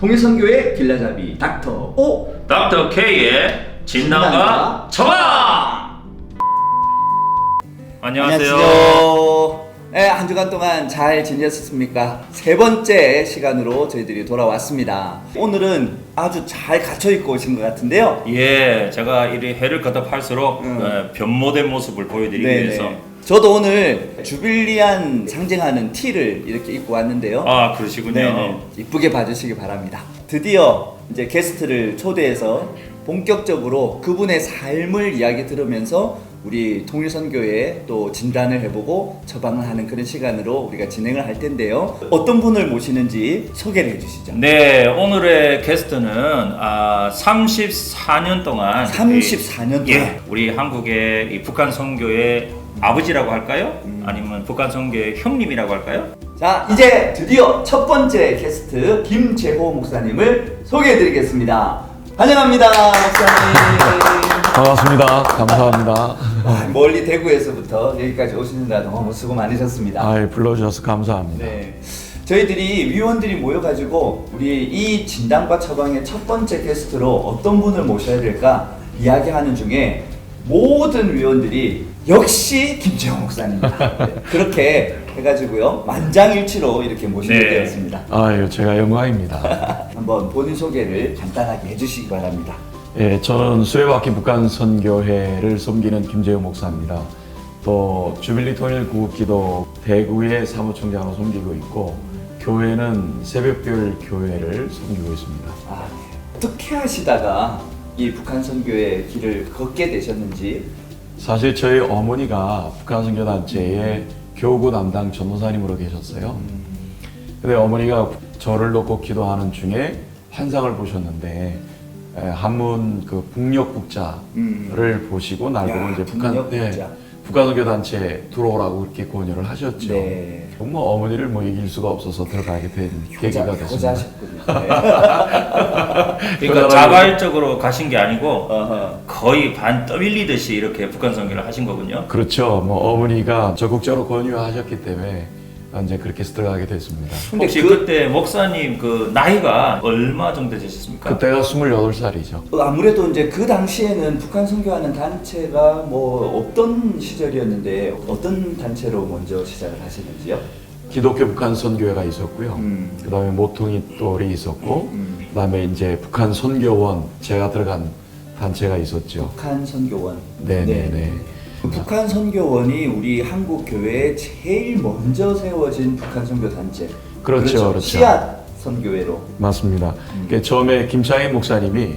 통일선교회 길라잡이 닥터 O 닥터 K의 진단과 처방! 안녕하세요. 네, 한 주간 동안 잘 지내셨습니까? 세 번째 시간으로 저희들이 돌아왔습니다. 오늘은 아주 잘 갇혀있고 오신 것 같은데요. 예, 제가 이 해를 거듭할수록 변모된 모습을 보여드리기 위해서. 저도 오늘 주빌리안 상징하는 티를 이렇게 입고 왔는데요. 아, 그러시군요. 네네. 이쁘게 봐주시기 바랍니다. 드디어 이제 게스트를 초대해서 본격적으로 그분의 삶을 이야기 들으면서 우리 통일선교회에 또 진단을 해보고 처방을 하는 그런 시간으로 우리가 진행을 할 텐데요. 어떤 분을 모시는지 소개를 해주시죠. 네, 오늘의 게스트는 34년 동안 34년 동안? 예, 우리 한국의 이 북한 선교의 아버지라고 할까요? 아니면 북한 선교의 형님이라고 할까요? 자, 이제 드디어 첫 번째 게스트 김재호 목사님을 소개해드리겠습니다. 환영합니다, 목사님. 반갑습니다. 감사합니다. 멀리 대구에서부터 여기까지 오시느라 너무 수고 많으셨습니다. 불러주셔서 감사합니다. 네, 저희들이 위원들이 모여가지고 우리 이 진단과 처방의 첫 번째 게스트로 어떤 분을 모셔야 될까 이야기하는 중에 모든 위원들이 역시 김재호 목사님이다. 네, 그렇게 해가지고요 만장일치로 이렇게 모시게 네. 되었습니다. 제가 영광입니다. 한번 본인 소개를 간단하게 해주시기 바랍니다. 예, 저는 수혜바퀴 북한 선교회를 섬기는 김재호 목사입니다. 또 주빌리 통일구기도 대구의 사무총장으로 섬기고 있고 교회는 새벽별 교회를 섬기고 있습니다. 어떻게 하시다가 이 북한 선교의 길을 걷게 되셨는지. 사실 저희 어머니가 북한 선교단체의 교구 담당 전도사님으로 계셨어요. 근데 어머니가 저를 놓고 기도하는 중에 환상을 보셨는데 한문 그 북녘국자를 보시고 날 보고 이제 북한 선교 단체에 들어오라고 그렇게 권유를 하셨죠. 네. 정말 어머니를 이길 수가 없어서 들어가게 된 계기가 됐습니다. 효자셨군요. 그러니까 자발적으로 가신 게 아니고 거의 반 떠밀리듯이 이렇게 북한 선교를 하신 거군요. 그렇죠. 어머니가 적극적으로 권유하셨기 때문에 이제 그렇게 해서 들어가게 됐습니다. 혹시 그때 목사님 그 나이가 얼마 정도 되셨습니까? 그때가 28살이죠. 아무래도 이제 그 당시에는 북한 선교하는 단체가 없던 시절이었는데 어떤 단체로 먼저 시작을 하시는지요? 기독교 북한 선교회가 있었고요. 그다음에 모퉁이 똘이 있었고, 그다음에 이제 북한 선교원 제가 들어간 단체가 있었죠. 북한 선교원. 네네네. 북한 선교원이 우리 한국 교회에 제일 먼저 세워진 북한 선교 단체. 그렇죠. 씨앗 선교회로. 맞습니다. 처음에 김창희 목사님이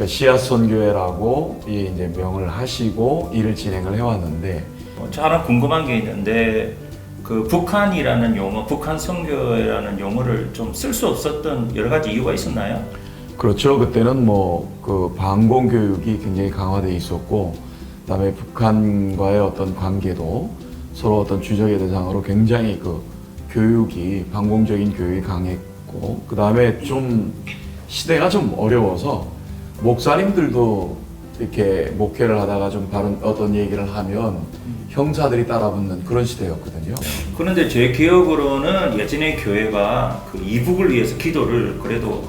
씨앗 선교회라고 이제 명을 하시고 일을 진행을 해왔는데, 저 하나 궁금한 게 있는데 그 북한이라는 용어, 북한 선교회라는 용어를 좀 쓸 수 없었던 여러 가지 이유가 있었나요? 그렇죠. 그때는 그 반공 교육이 굉장히 강화돼 있었고. 그다음에 북한과의 어떤 관계도 서로 어떤 주적의 대상으로 굉장히 그 교육이 반공적인 교육이 강했고 그다음에 좀 시대가 좀 어려워서 목사님들도 이렇게 목회를 하다가 좀 다른 어떤 얘기를 하면 형사들이 따라붙는 그런 시대였거든요. 그런데 제 기억으로는 예전에 교회가 그 이북을 위해서 기도를 그래도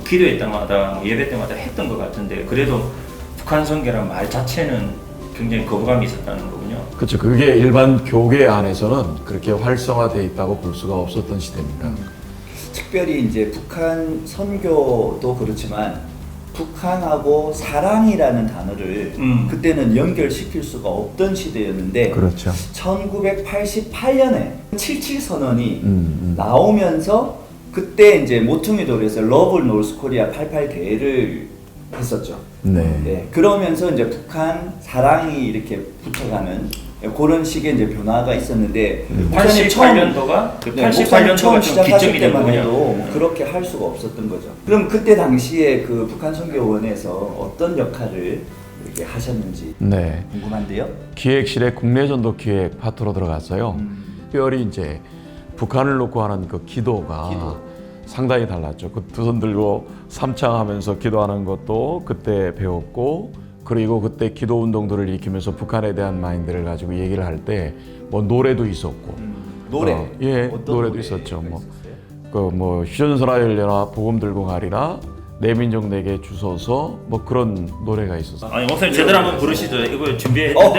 기도회 때마다 예배 때마다 했던 것 같은데 그래도 북한 선교라는 말 자체는 굉장히 거부감이 있었다는 거군요. 그렇죠. 그게 일반 교계 안에서는 그렇게 활성화되어 있다고 볼 수가 없었던 시대입니다. 특별히 이제 북한 선교도 그렇지만 북한하고 사랑이라는 단어를 그때는 연결시킬 수가 없던 시대였는데 그렇죠. 1988년에 77 선언이 나오면서 그때 이제 모퉁이 돌에서 러브 노스 코리아 88 대회를 했었죠. 네. 그러면서 이제 북한 사랑이 이렇게 붙어가는 그런 식의 이제 변화가 있었는데 88년도가 목사님 처음 시작하실 때만 해도 거군요. 그렇게 할 수가 없었던 거죠. 그럼 그때 당시에 그 북한 선교원에서 어떤 역할을 이렇게 하셨는지 궁금한데요. 기획실에 국내전도 기획 파트로 들어갔어요. 특별히 이제 북한을 놓고 하는 그 기도가 상당히 달랐죠. 그 두 손 들고 삼창하면서 기도하는 것도 그때 배웠고, 그리고 그때 기도 운동들을 일으키면서 북한에 대한 마인드를 가지고 얘기를 할 때 노래도 있었고, 노래? 예, 어떤 노래도 노래가 있었죠. 그 뭐 휴전선하 열려라 복음 들고 가리라 내 민족 내게 주소서 뭐 그런 노래가 있었어요. 아니 목사님 제대로 한번 부르시죠. 이거 준비했는데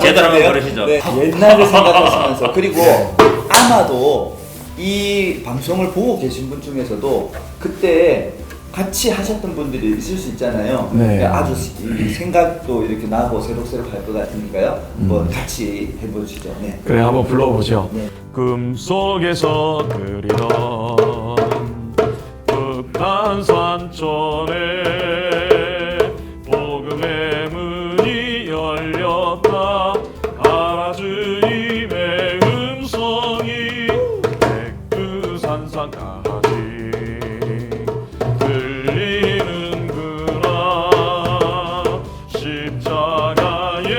제대로 한번 부르시죠. 네, 옛날을 생각하시면서 그리고 아마도 이 방송을 보고 계신 분 중에서도 그때 같이 하셨던 분들이 있을 수 있잖아요. 네. 아주 이 생각도 이렇게 나고 새록새록할 것 같으니까요. 한번 같이 해보시죠. 네. 그래 한번 불러보죠. 네. 금속에서 그리던 북한 산천에 복음의 문이 열렸다. 가라 주님의 음성이 백두산상까지 들리는구나. 십자가의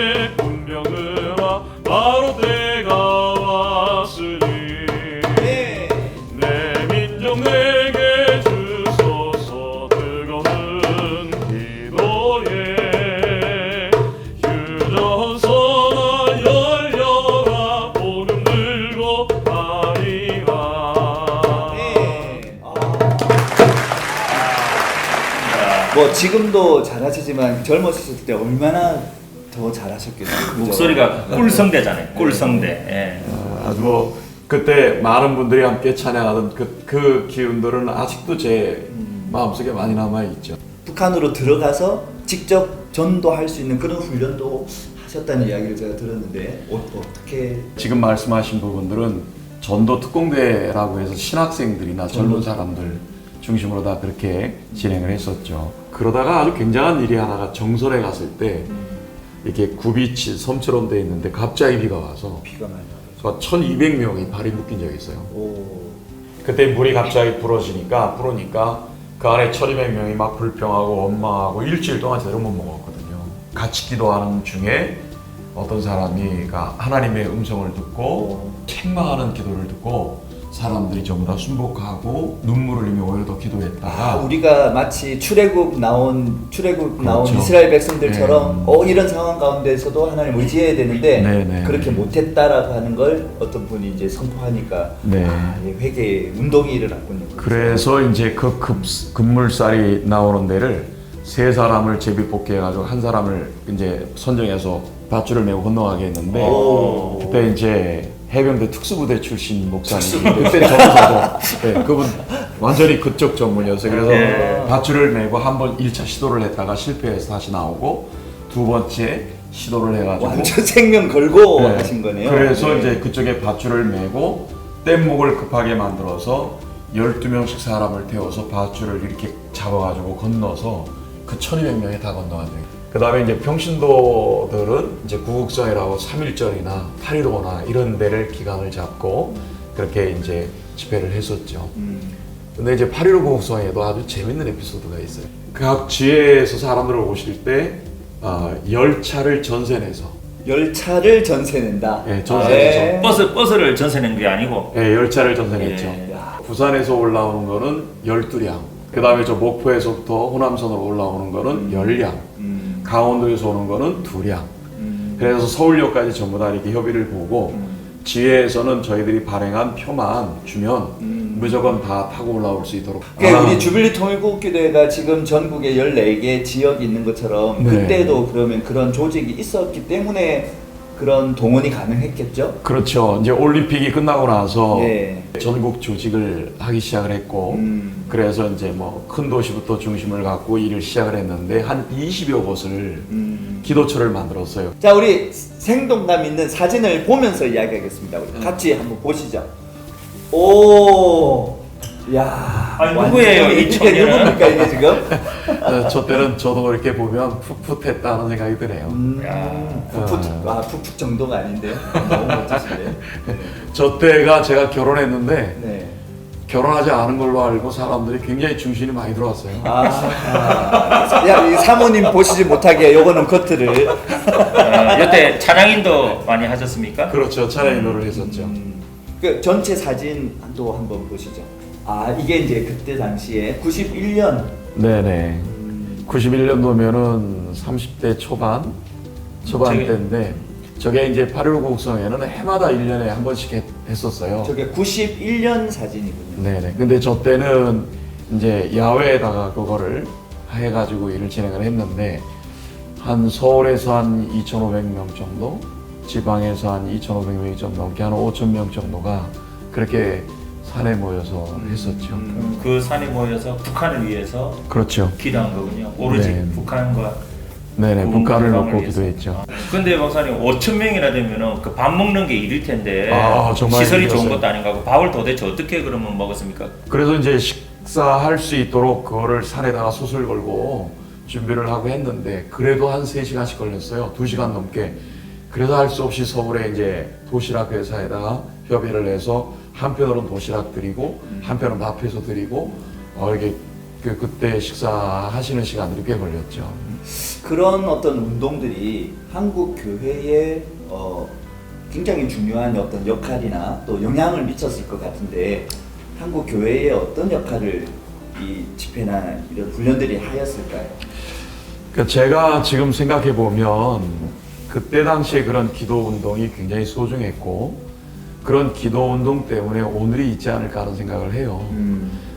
운명으로 바로 때가 왔으니 네. 내 민족 내게 주소서. 뜨거운 기도에 휴전선하 열려라 복음 들고 가리라. 네. 뭐 지금도 잘하시지만 젊었을 때 얼마나 더 잘하셨겠어요. 그죠? 목소리가 꿀성대잖아요. 꿀성대. 예. 아주 뭐 그때 많은 분들이 함께 찬양하던 그 기운들은 아직도 제 마음속에 많이 남아 있죠. 북한으로 들어가서 직접 전도할 수 있는 그런 훈련도 하셨다는 이야기를 제가 들었는데 어떻게 지금 말씀하신 부분들은 전도 특공대라고 해서 신학생들이나 젊은 사람들 중심으로 다 그렇게 진행을 했었죠. 그러다가 아주 굉장한 일이 하나가 정선에 갔을 때 이렇게 굽이 섬처럼 돼 있는데 갑자기 비가 와서 비가 많이 와서 1200명이 발이 묶인 적이 있어요. 오. 그때 물이 갑자기 부르니까 그 안에 1200명이 막 불평하고 원망하고 일주일 동안 제대로 못 먹었거든요. 같이 기도하는 중에 어떤 사람이 하나님의 음성을 듣고 책망하는 기도를 듣고 사람들이 전부 다 순복하고 눈물을 흘리며 오히려 더 기도했다가 우리가 마치 출애굽 나온 그렇죠. 이스라엘 백성들처럼 이런 상황 가운데서도 하나님 의지해야 되는데 네. 그렇게 못했다라고 하는 걸 어떤 분이 이제 선포하니까 네. 회개 운동이 일어났군요. 그래서 이제 그 급물살이 나오는 데를 세 사람을 제비 뽑기 해가지고 한 사람을 이제 선정해서 밧줄을 메고 건너가게 했는데 오. 그때 이제 해병대 특수부대 출신 목사님 그때 저도 네, 그분 완전히 그쪽 전문이었어요. 그래서 네. 밧줄을 메고 한 번 1차 시도를 했다가 실패해서 다시 나오고 두 번째 시도를 해가지고 완전 생명 걸고 네. 하신 거네요. 그래서 네. 이제 그쪽에 밧줄을 메고 뗏목을 급하게 만들어서 12명씩 사람을 태워서 밧줄을 이렇게 잡아가지고 건너서 그 1200명이 다 건너간 거예요. 그 다음에 이제 평신도들은 이제 구국성이라고 3.1절이나 8.15나 이런 데를 기간을 잡고 그렇게 이제 집회를 했었죠. 근데 이제 8.15 구국성에도 아주 재밌는 에피소드가 있어요. 각 지혜에서 사람들을 오실 때 열차를 전세내서 열차를 전세낸다. 네, 전세내서. 버스를 전세낸 게 아니고 네, 열차를 전세냈죠. 예. 부산에서 올라오는 거는 12량. 그 다음에 저 목포에서부터 호남선으로 올라오는 거는 10량. 강원도에서 오는 거는 2량. 그래서 서울역까지 전부 다 이렇게 협의를 보고 지혜에서는 저희들이 발행한 표만 주면 무조건 다 타고 올라올 수 있도록. 그러니까 우리 주빌리 통일국기대가 지금 전국에 14개 지역이 있는 것처럼 네. 그때도 그러면 그런 조직이 있었기 때문에 그런 동원이 가능했겠죠? 그렇죠. 이제 올림픽이 끝나고 나서 네. 전국 조직을 하기 시작을 했고 그래서 이제 뭐 큰 도시부터 중심을 갖고 일을 시작을 했는데 한 20여 곳을 기도처를 만들었어요. 자, 우리 생동감 있는 사진을 보면서 이야기하겠습니다. 우리 같이 한번 보시죠. 오, 야, 아니, 누구예요, 이 이게 청년은? 누굽니까 이게 지금? 저 때는 저도 이렇게 보면 풋풋했다는 생각이 드네요. 푹푹 정도가 아닌데요. 너무 멋지신데요. 네. 저 때가 제가 결혼했는데 네. 결혼하지 않은 걸로 알고 사람들이 굉장히 중신이 많이 들어왔어요. 야, 이 사모님 보시지 못하게 요거는 커트를. 이때 찬양인도 많이 하셨습니까? 그렇죠. 찬양 인도를 했었죠. 그 전체 사진도 한번 보시죠. 이게 이제 그때 당시에 91년. 네네. 91년도면은 30대 초반대인데 저게 이제 8.15 국성회는 해마다 1년에 한 번씩 했었어요. 저게 91년 사진이군요. 네네. 근데 저 때는 이제 야외에다가 그거를 해가지고 일을 진행을 했는데 한 서울에서 한 2,500명 정도, 지방에서 한 2,500명이 좀 넘게 한 5,000명 정도가 그렇게 산에 모여서 했었죠. 그 산에 모여서 북한을 위해서 그렇죠. 기도한 거군요. 오로지 네. 북한과 네네. 구분 북한을 불감을 놓고 위해서. 기도했죠. 근데 목사님 5천 명이나 되면은 그 밥 먹는 게 일일 텐데 정말 시설이 좋은 힘들었어요. 것도 아닌가 하고 밥을 도대체 어떻게 그러면 먹었습니까? 그래서 이제 식사할 수 있도록 그거를 산에다가 솥을 걸고 준비를 하고 했는데 그래도 한 3시간씩 걸렸어요. 2시간 넘게. 그래서 할 수 없이 서울에 이제 도시락 회사에다가 협의를 해서 한편으로는 도시락 드리고 한편은 밥해서 드리고 이렇게 그때 식사하시는 시간들이 꽤 걸렸죠. 그런 어떤 운동들이 한국 교회에 굉장히 중요한 어떤 역할이나 또 영향을 미쳤을 것 같은데 한국 교회에 어떤 역할을 이 집회나 이런 훈련들이 하였을까요? 그러니까 제가 지금 생각해 보면 그때 당시에 그런 기도 운동이 굉장히 소중했고 그런 기도 운동 때문에 오늘이 있지 않을까 하는 생각을 해요.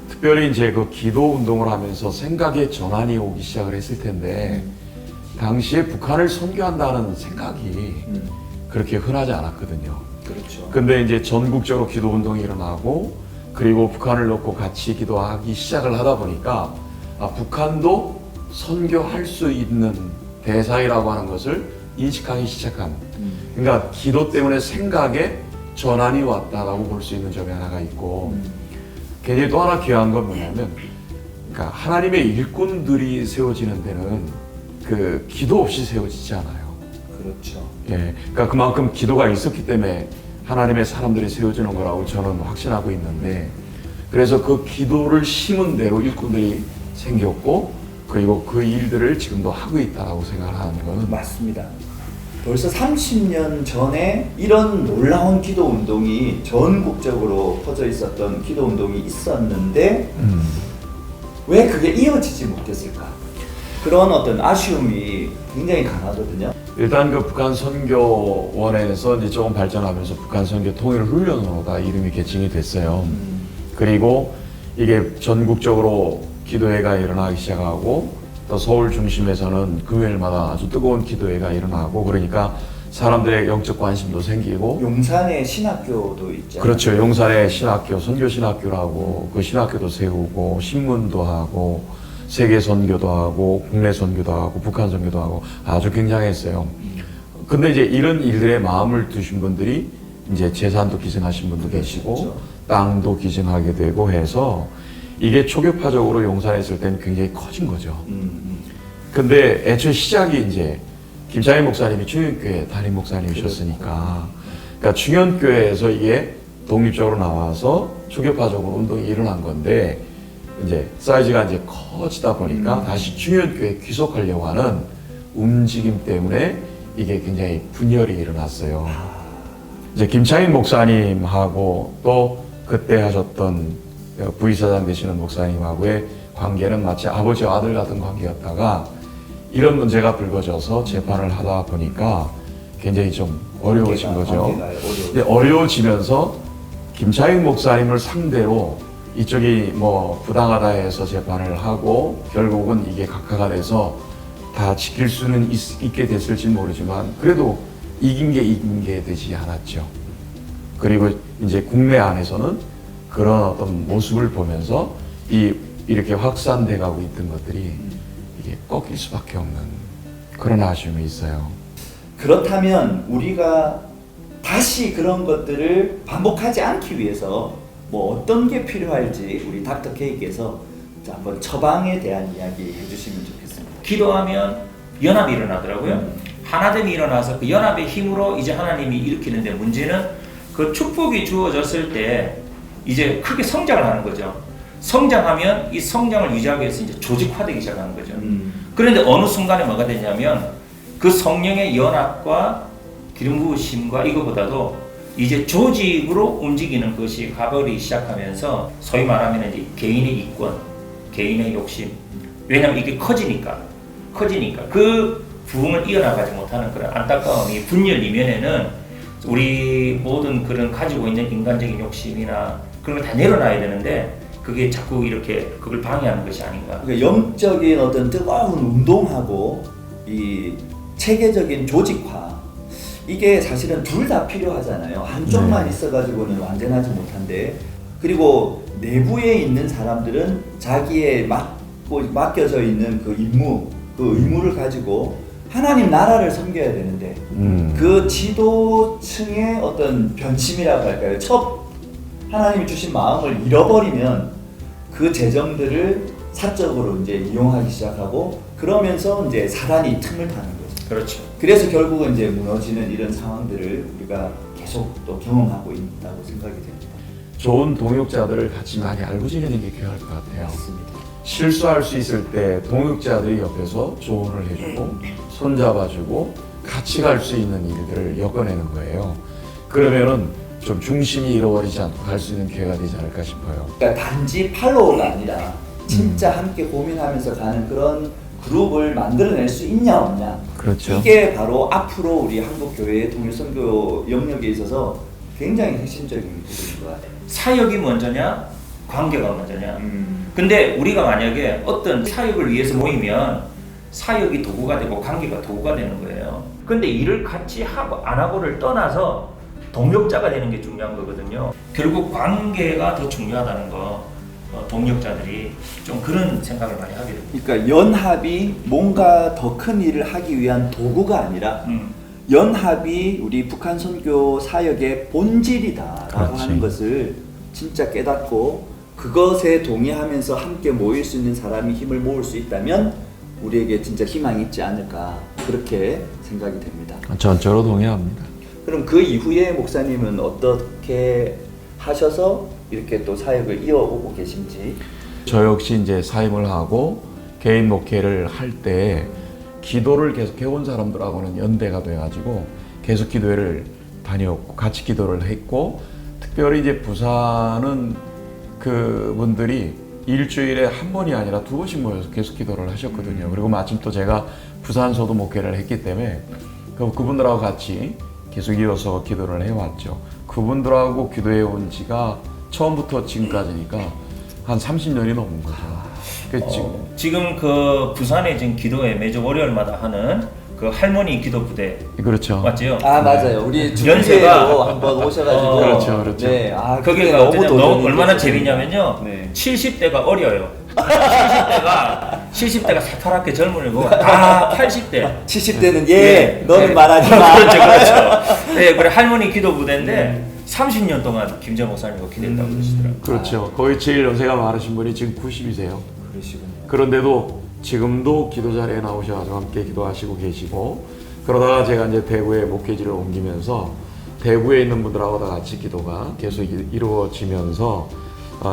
특별히 이제 그 기도 운동을 하면서 생각의 전환이 오기 시작을 했을 텐데 당시에 북한을 선교한다는 생각이 그렇게 흔하지 않았거든요. 그렇죠. 근데 이제 전국적으로 기도 운동이 일어나고 그리고 북한을 놓고 같이 기도하기 시작을 하다 보니까 북한도 선교할 수 있는 대상이라고 하는 것을 인식하기 시작한. 그러니까 기도 때문에 생각에 전환이 왔다라고 볼 수 있는 점이 하나가 있고 굉장히 또 하나 귀한 건 뭐냐면 그러니까 하나님의 일꾼들이 세워지는 데는 그 기도 없이 세워지지 않아요. 그렇죠. 예, 그러니까 그만큼 기도가 있었기 때문에 하나님의 사람들이 세워지는 거라고 저는 확신하고 있는데 그래서 그 기도를 심은 대로 일꾼들이 생겼고 그리고 그 일들을 지금도 하고 있다라고 생각하는 거는 맞습니다. 벌써 30년 전에 이런 놀라운 기도 운동이 전국적으로 퍼져 있었던 기도 운동이 있었는데 왜 그게 이어지지 못했을까? 그런 어떤 아쉬움이 굉장히 강하거든요. 일단 그 북한 선교원에서 이제 조금 발전하면서 북한 선교 통일 훈련으로 다 이름이 개칭이 됐어요. 그리고 이게 전국적으로 기도회가 일어나기 시작하고 또 서울 중심에서는 금요일마다 아주 뜨거운 기도회가 일어나고 그러니까 사람들의 영적 관심도 생기고 용산에 신학교도 있잖아요. 그렇죠. 용산에 신학교, 선교신학교라고 그 신학교도 세우고 신문도 하고 세계 선교도 하고 국내 선교도 하고 북한 선교도 하고 아주 굉장했어요. 근데 이제 이런 일들에 마음을 두신 분들이 이제 재산도 기증하신 분도 계시고 그렇죠. 땅도 기증하게 되고 해서 이게 초교파적으로 용산에 있을 때는 굉장히 커진 거죠. 근데 애초에 시작이 이제 김창희 목사님이 충현교회 담임 목사님이셨으니까 그러니까 충현교회에서 이게 독립적으로 나와서 초교파적으로 운동이 일어난 건데 이제 사이즈가 이제 커지다 보니까 다시 충현교회에 귀속하려고 하는 움직임 때문에 이게 굉장히 분열이 일어났어요. 이제 김창인 목사님하고 또 그때 하셨던 부의사장 되시는 목사님하고의 관계는 마치 아버지와 아들 같은 관계였다가 이런 문제가 불거져서 재판을 하다 보니까 굉장히 좀 어려워진 거죠. 근데 어려워지면서 김창인 목사님을 상대로 이쪽이 뭐 부당하다 해서 재판을 하고 결국은 이게 각하가 돼서 다 지킬 수는 있게 됐을지 모르지만 그래도 이긴 게 되지 않았죠. 그리고 이제 국내 안에서는 그런 어떤 모습을 보면서 이렇게 확산돼 가고 있던 것들이 이게 꺾일 수밖에 없는 그런 아쉬움이 있어요. 그렇다면 우리가 다시 그런 것들을 반복하지 않기 위해서 뭐 어떤 게 필요할지 우리 닥터 K께서 한번 처방에 대한 이야기 해주시면 좋겠습니다. 기도하면 연합이 일어나더라고요. 하나됨이 일어나서 그 연합의 힘으로 이제 하나님이 일으키는데 문제는 그 축복이 주어졌을 때 이제 크게 성장을 하는 거죠. 성장하면 이 성장을 유지하기 위해서 이제 조직화되기 시작하는 거죠. 그런데 어느 순간에 뭐가 되냐면 그 성령의 연합과 기름 부으심과 이거보다도 이제 조직으로 움직이는 것이 가버리기 시작하면서 소위 말하면 이제 개인의 이권, 개인의 욕심. 왜냐하면 이게 커지니까 그 부흥을 이어나가지 못하는 그런 안타까움이 분열 이면에는 우리 모든 그런 가지고 있는 인간적인 욕심이나 그런 걸 다 내려놔야 되는데 그게 자꾸 이렇게 그걸 방해하는 것이 아닌가. 그러니까 영적인 어떤 뜨거운 운동하고 이 체계적인 조직화 이게 사실은 둘 다 필요하잖아요. 한쪽만 네. 있어가지고는 완전하지 못한데 그리고 내부에 있는 사람들은 자기의 맡겨져 있는 그 임무, 그 의무를 가지고 하나님 나라를 섬겨야 되는데 그 지도층의 어떤 변심이라고 할까요? 첫 하나님이 주신 마음을 잃어버리면 그 재정들을 사적으로 이제 이용하기 시작하고 그러면서 이제 사단이 틈을 타는 거죠. 그렇죠. 그래서 결국은 이제 무너지는 이런 상황들을 우리가 계속 또 경험하고 있다고 생각이 됩니다. 좋은 동역자들을 같이 많이 알고 지내는 게 필요할 것 같아요. 맞습니다. 실수할 수 있을 때 동역자들이 옆에서 조언을 해주고 손잡아주고 같이 갈 수 있는 일들을 엮어내는 거예요. 그러면은 좀 중심이 잃어버리지 않고 갈 수 있는 기회가 되지 않을까 싶어요. 그러니까 단지 팔로워가 아니라 진짜 함께 고민하면서 가는 그런 그룹을 만들어낼 수 있냐 없냐. 그렇죠. 이게 바로 앞으로 우리 한국 교회의 통일선교 영역에 있어서 굉장히 핵심적인 부분인 것 같아요. 사역이 먼저냐, 관계가 먼저냐. 근데 우리가 만약에 어떤 사역을 위해서 모이면 사역이 도구가 되고 관계가 도구가 되는 거예요. 근데 일을 같이 하고 안 하고를 떠나서 동역자가 되는 게 중요한 거거든요. 결국 관계가 더 중요하다는 거, 동역자들이 좀 그런 생각을 많이 하게 됩니다. 그러니까 연합이 뭔가 더 큰 일을 하기 위한 도구가 아니라 연합이 우리 북한 선교 사역의 본질이다라고 그렇지. 하는 것을 진짜 깨닫고 그것에 동의하면서 함께 모일 수 있는 사람이 힘을 모을 수 있다면 우리에게 진짜 희망이 있지 않을까 그렇게 생각이 됩니다. 전적으로 동의합니다. 그럼 그 이후에 목사님은 어떻게 하셔서 이렇게 또 사역을 이어오고 계신지? 저 역시 이제 사임을 하고 개인 목회를 할 때 기도를 계속 해온 사람들하고는 연대가 돼가지고 계속 기도회를 다녔고 같이 기도를 했고 특별히 이제 부산은 그분들이 일주일에 한 번이 아니라 두 번씩 모여서 계속 기도를 하셨거든요. 그리고 마침 또 제가 부산서도 목회를 했기 때문에 그분들하고 같이 계속 이어서 기도를 해왔죠. 그분들하고 기도해 온 지가 처음부터 지금까지니까 한 30년이 넘은 거죠. 지금 그 부산에 지금 기도회 매주 월요일마다 하는 그 할머니 기도 부대 그렇죠. 맞지요? 아 맞아요. 우리 연세가- 주례로 한번 오셔가지고 그렇죠, 그렇죠. 네, 아, 그때 거기가 너무 어떠냐, 도전이 얼마나 됐어요. 재밌냐면요. 네. 70대가 어려요. 70대가 새파랗게 젊은이고 다 80대. 70대는 네. 너는 네. 말하지 마. 그렇죠, 그렇죠. 네, 그래 할머니 기도 부대인데 30년 동안 김재 목사님과 기도했다고 그러시더라고요. 그렇죠. 거의 제일 연세가 많으신 분이 지금 90이세요. 그러시군요. 그런데도 지금도 기도 자리에 나오셔서 함께 기도하시고 계시고 그러다가 제가 이제 대구에 목회지를 옮기면서 대구에 있는 분들하고 다 같이 기도가 계속 이루어지면서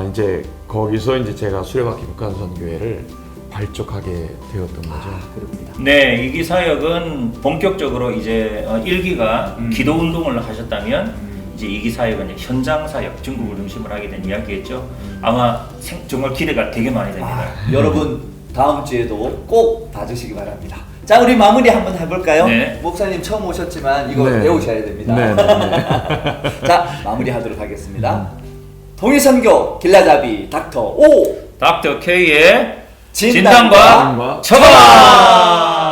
이제 거기서 이제 제가 수레바퀴 북한선교회를 발족하게 되었던 거죠. 그렇습니다. 네, 이기 사역은 본격적으로 이제 1기가 기도 운동을 하셨다면 이제 2기 사역은 이제 현장 사역, 중국을 중심으로 하게 된 이야기겠죠. 아마 정말 기대가 되게 많이 됩니다. 여러분 다음 주에도 꼭 봐주시기 바랍니다. 자, 우리 마무리 한번 해볼까요? 네. 목사님 처음 오셨지만 이거 네. 배우셔야 됩니다. 네, 네, 네. 자, 마무리하도록 하겠습니다. 통일선교 길라잡이 닥터 O 닥터 K의 진단과 진단과 처방!